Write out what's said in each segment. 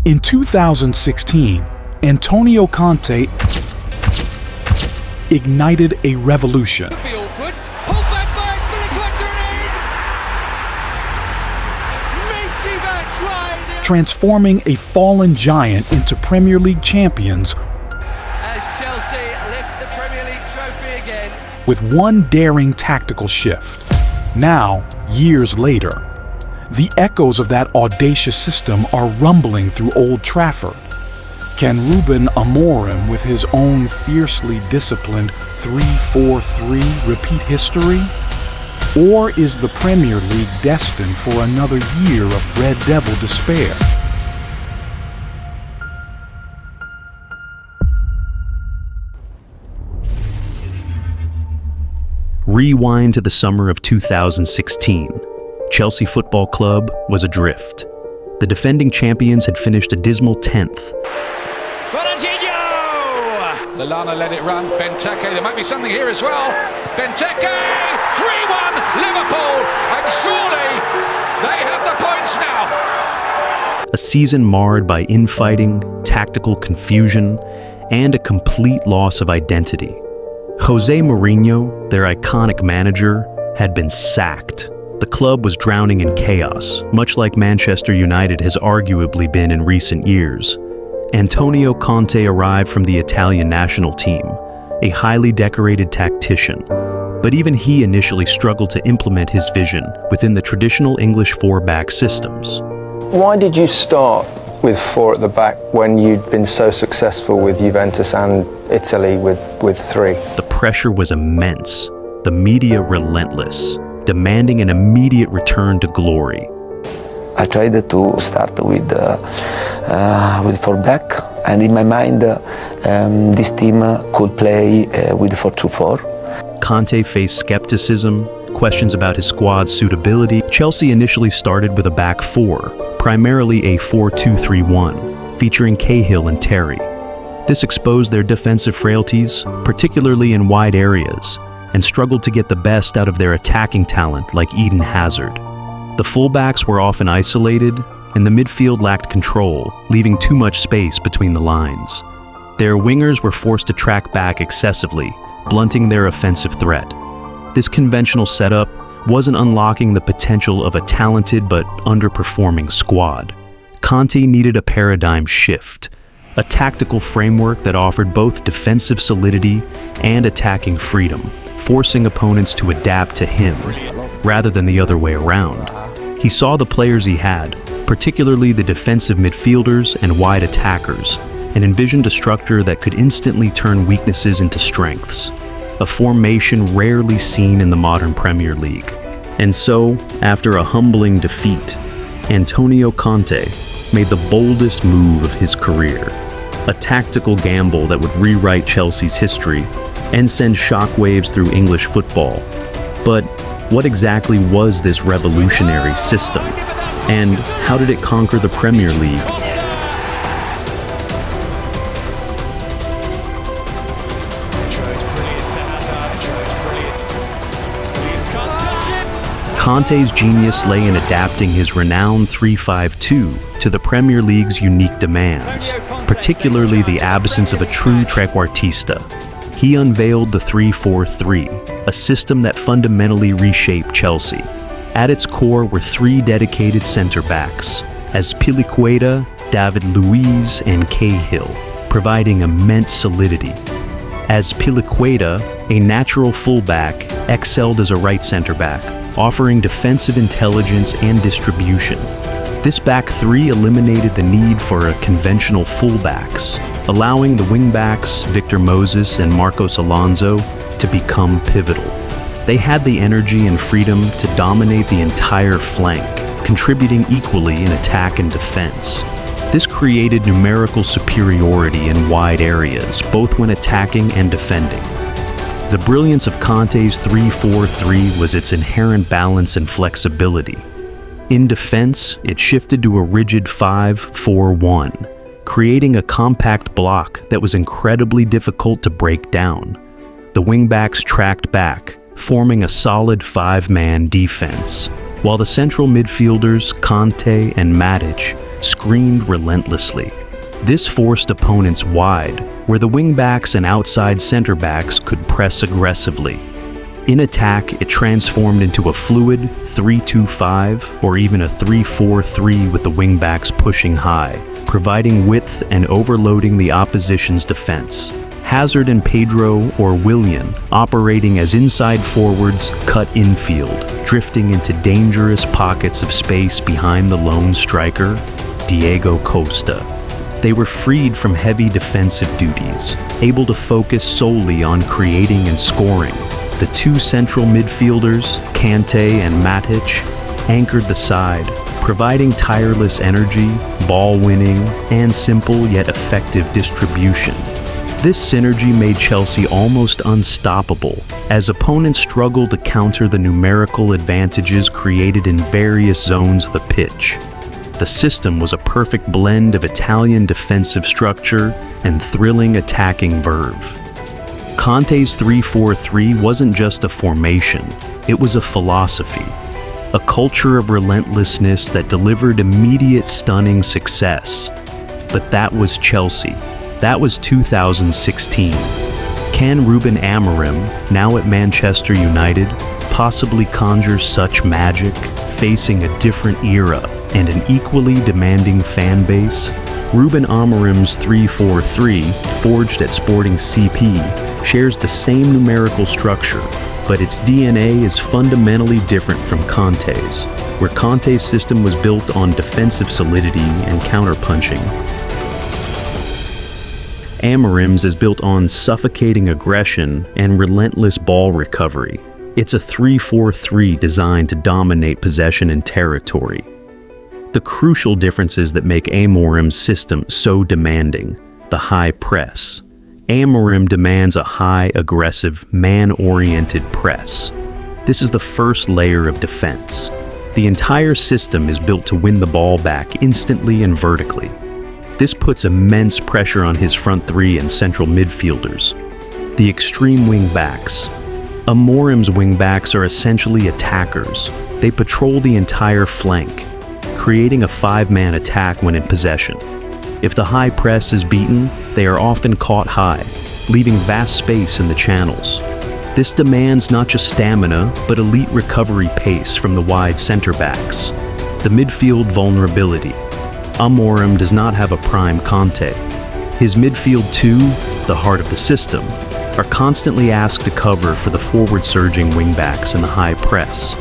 In 2016, Antonio Conte ignited a revolution. Transforming a fallen giant into Premier League champions as Chelsea lift the Premier League trophy again. With one daring tactical shift. Now, years later, the echoes of that audacious system are rumbling through Old Trafford. Can Ruben Amorim, with his own fiercely disciplined 3-4-3, repeat history? Or is the Premier League destined for another year of Red Devil despair? Rewind to the summer of 2016. Chelsea Football Club was adrift. The defending champions had finished a dismal 10th. Lallana let it run. Benteke, there might be something here as well. Benteke, 3-1 Liverpool, and surely they have the points now. A season marred by infighting, tactical confusion, and a complete loss of identity. Jose Mourinho, their iconic manager, had been sacked. The club was drowning in chaos, much like Manchester United has arguably been in recent years. Antonio Conte arrived from the Italian national team, a highly decorated tactician, but even he initially struggled to implement his vision within the traditional English four-back systems. Why did you start with four at the back when you'd been so successful with Juventus and Italy with three? The pressure was immense, the media relentless, demanding an immediate return to glory. I tried to start with four back, and in my mind, this team could play with 4-2-4. Conte faced skepticism, questions about his squad's suitability. Chelsea initially started with a back four, primarily a 4-2-3-1, featuring Cahill and Terry. This exposed their defensive frailties, particularly in wide areas, and struggled to get the best out of their attacking talent like Eden Hazard. The fullbacks were often isolated, and the midfield lacked control, leaving too much space between the lines. Their wingers were forced to track back excessively, blunting their offensive threat. This conventional setup wasn't unlocking the potential of a talented but underperforming squad. Conte needed a paradigm shift, a tactical framework that offered both defensive solidity and attacking freedom, forcing opponents to adapt to him, rather than the other way around. He saw the players he had, particularly the defensive midfielders and wide attackers, and envisioned a structure that could instantly turn weaknesses into strengths, a formation rarely seen in the modern Premier League. And so, after a humbling defeat, Antonio Conte made the boldest move of his career, a tactical gamble that would rewrite Chelsea's history and send shockwaves through English football. But what exactly was this revolutionary system? And how did it conquer the Premier League? Conte's genius lay in adapting his renowned 3-5-2 to the Premier League's unique demands, particularly the absence of a true trequartista. He unveiled the 3-4-3, a system that fundamentally reshaped Chelsea. At its core were three dedicated center-backs, Azpilicueta, David Luiz, and Cahill, providing immense solidity. Azpilicueta, a natural fullback, excelled as a right center-back, offering defensive intelligence and distribution. This back three eliminated the need for a conventional fullbacks, allowing the wingbacks, Victor Moses and Marcos Alonso, to become pivotal. They had the energy and freedom to dominate the entire flank, contributing equally in attack and defense. This created numerical superiority in wide areas, both when attacking and defending. The brilliance of Conte's 3-4-3 was its inherent balance and flexibility. In defense, it shifted to a rigid 5-4-1, creating a compact block that was incredibly difficult to break down. The wingbacks tracked back, forming a solid five-man defense, while the central midfielders, Conte and Matic, screened relentlessly. This forced opponents wide, where the wingbacks and outside center-backs could press aggressively. In attack, it transformed into a fluid 3-2-5 or even a 3-4-3 with the wingbacks pushing high, providing width and overloading the opposition's defense. Hazard and Pedro or Willian operating as inside forwards cut infield, drifting into dangerous pockets of space behind the lone striker, Diego Costa. They were freed from heavy defensive duties, able to focus solely on creating and scoring. The two central midfielders, Kante and Matic, anchored the side, providing tireless energy, ball winning, and simple yet effective distribution. This synergy made Chelsea almost unstoppable, as opponents struggled to counter the numerical advantages created in various zones of the pitch. The system was a perfect blend of Italian defensive structure and thrilling attacking verve. Conte's 3-4-3 wasn't just a formation, it was a philosophy, a culture of relentlessness that delivered immediate stunning success. But that was Chelsea. That was 2016. Can Ruben Amorim, now at Manchester United, possibly conjure such magic, facing a different era and an equally demanding fan base? Ruben Amorim's 3-4-3, forged at Sporting CP, shares the same numerical structure, but its DNA is fundamentally different from Conte's, where Conte's system was built on defensive solidity and counterpunching. Amorim's is built on suffocating aggression and relentless ball recovery. It's a 3-4-3 designed to dominate possession and territory. The crucial differences that make Amorim's system so demanding: the high press. Amorim demands a high, aggressive, man-oriented press. This is the first layer of defense. The entire system is built to win the ball back instantly and vertically. This puts immense pressure on his front three and central midfielders. The extreme wing-backs. Amorim's wing-backs are essentially attackers. They patrol the entire flank, creating a five-man attack when in possession. If the high press is beaten, they are often caught high, leaving vast space in the channels. This demands not just stamina, but elite recovery pace from the wide center-backs. The midfield vulnerability. Amorim does not have a prime Conte. His midfield two, the heart of the system, are constantly asked to cover for the forward-surging wingbacks in the high press.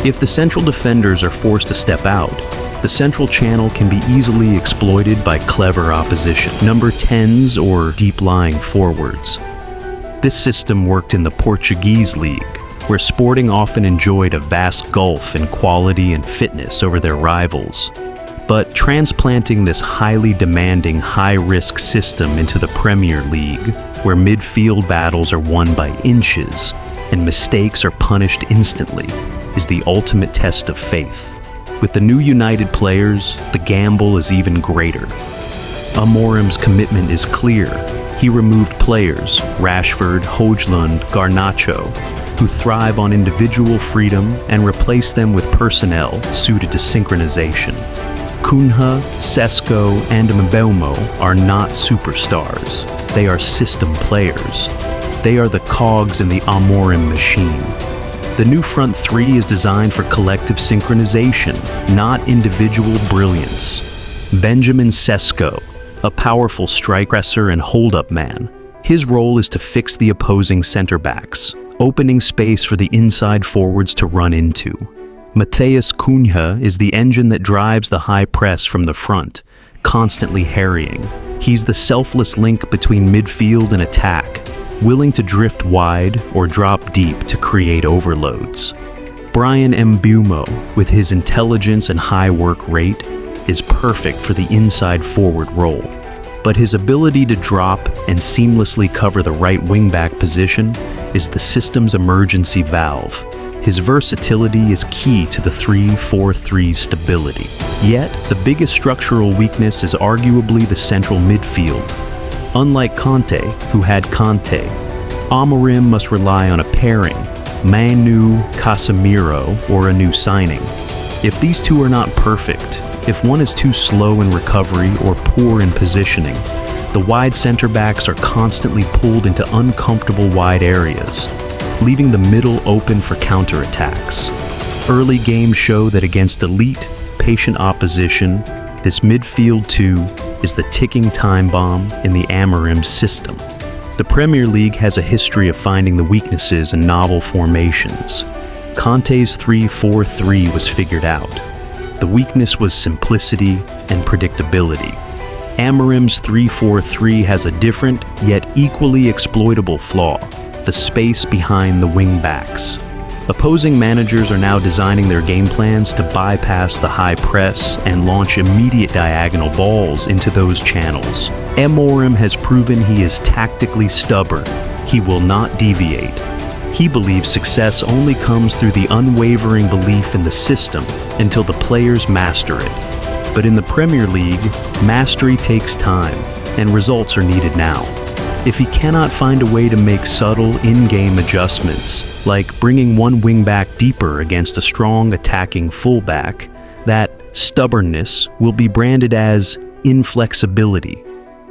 If the central defenders are forced to step out, the central channel can be easily exploited by clever opposition, number 10s or deep-lying forwards. This system worked in the Portuguese league, where Sporting often enjoyed a vast gulf in quality and fitness over their rivals. But transplanting this highly demanding, high-risk system into the Premier League, where midfield battles are won by inches and mistakes are punished instantly, is the ultimate test of faith. With the new United players, the gamble is even greater. Amorim's commitment is clear. He removed players, Rashford, Højlund, Garnacho, who thrive on individual freedom, and replaced them with personnel suited to synchronization. Cunha, Sesko, and Mbeumo are not superstars. They are system players. They are the cogs in the Amorim machine. The new front three is designed for collective synchronization, not individual brilliance. Benjamin Sesko, a powerful strike presser and hold-up man. His role is to fix the opposing center-backs, opening space for the inside forwards to run into. Matheus Cunha is the engine that drives the high press from the front, constantly harrying. He's the selfless link between midfield and attack, willing to drift wide or drop deep to create overloads. Bryan Mbeumo, with his intelligence and high work rate, is perfect for the inside forward role. But his ability to drop and seamlessly cover the right wingback position is the system's emergency valve. His versatility is key to the 3-4-3 stability. Yet, the biggest structural weakness is arguably the central midfield. Unlike Conte, who had Kante, Amorim must rely on a pairing, Manu, Casemiro, or a new signing. If these two are not perfect, If one is too slow in recovery or poor in positioning, the wide center backs are constantly pulled into uncomfortable wide areas, leaving the middle open for counterattacks. Early games show that against elite, patient opposition, this midfield 2 is the ticking time bomb in the Amorim system. The Premier League has a history of finding the weaknesses in novel formations. Conte's 3-4-3 was figured out. The weakness was simplicity and predictability. Amorim's 3-4-3 has a different, yet equally exploitable flaw: the space behind the wing-backs. Opposing managers are now designing their game plans to bypass the high press and launch immediate diagonal balls into those channels. Amorim has proven he is tactically stubborn. He will not deviate. He believes success only comes through the unwavering belief in the system until the players master it. But in the Premier League, mastery takes time, and results are needed now. If he cannot find a way to make subtle in-game adjustments, like bringing one wing-back deeper against a strong attacking fullback, that stubbornness will be branded as inflexibility.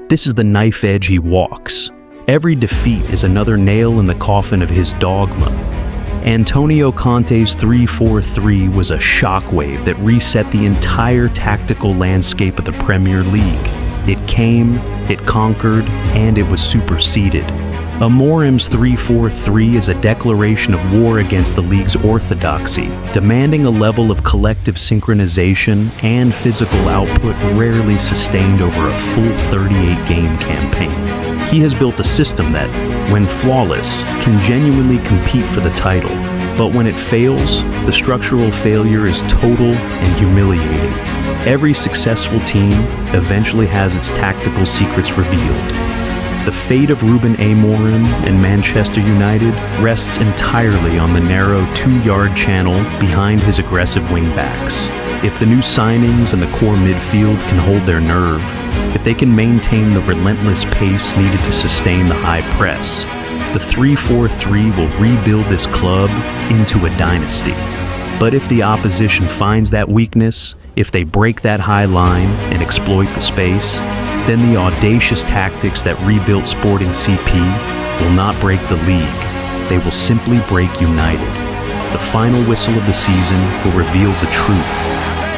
This is the knife edge he walks. Every defeat is another nail in the coffin of his dogma. Antonio Conte's 3-4-3 was a shockwave that reset the entire tactical landscape of the Premier League. It came, it conquered, and it was superseded. Amorim's 3-4-3 is a declaration of war against the league's orthodoxy, demanding a level of collective synchronization and physical output rarely sustained over a full 38-game campaign. He has built a system that, when flawless, can genuinely compete for the title. But when it fails, the structural failure is total and humiliating. Every successful team eventually has its tactical secrets revealed. The fate of Ruben Amorim and Manchester United rests entirely on the narrow 2-yard channel behind his aggressive wingbacks. If the new signings and the core midfield can hold their nerve, if they can maintain the relentless pace needed to sustain the high press, the 3-4-3 will rebuild this club into a dynasty. But if the opposition finds that weakness, if they break that high line and exploit the space, then the audacious tactics that rebuilt Sporting CP will not break the league. They will simply break United. The final whistle of the season will reveal the truth.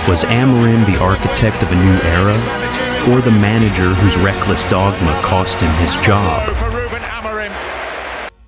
Was Amorim the architect of a new era, or the manager whose reckless dogma cost him his job?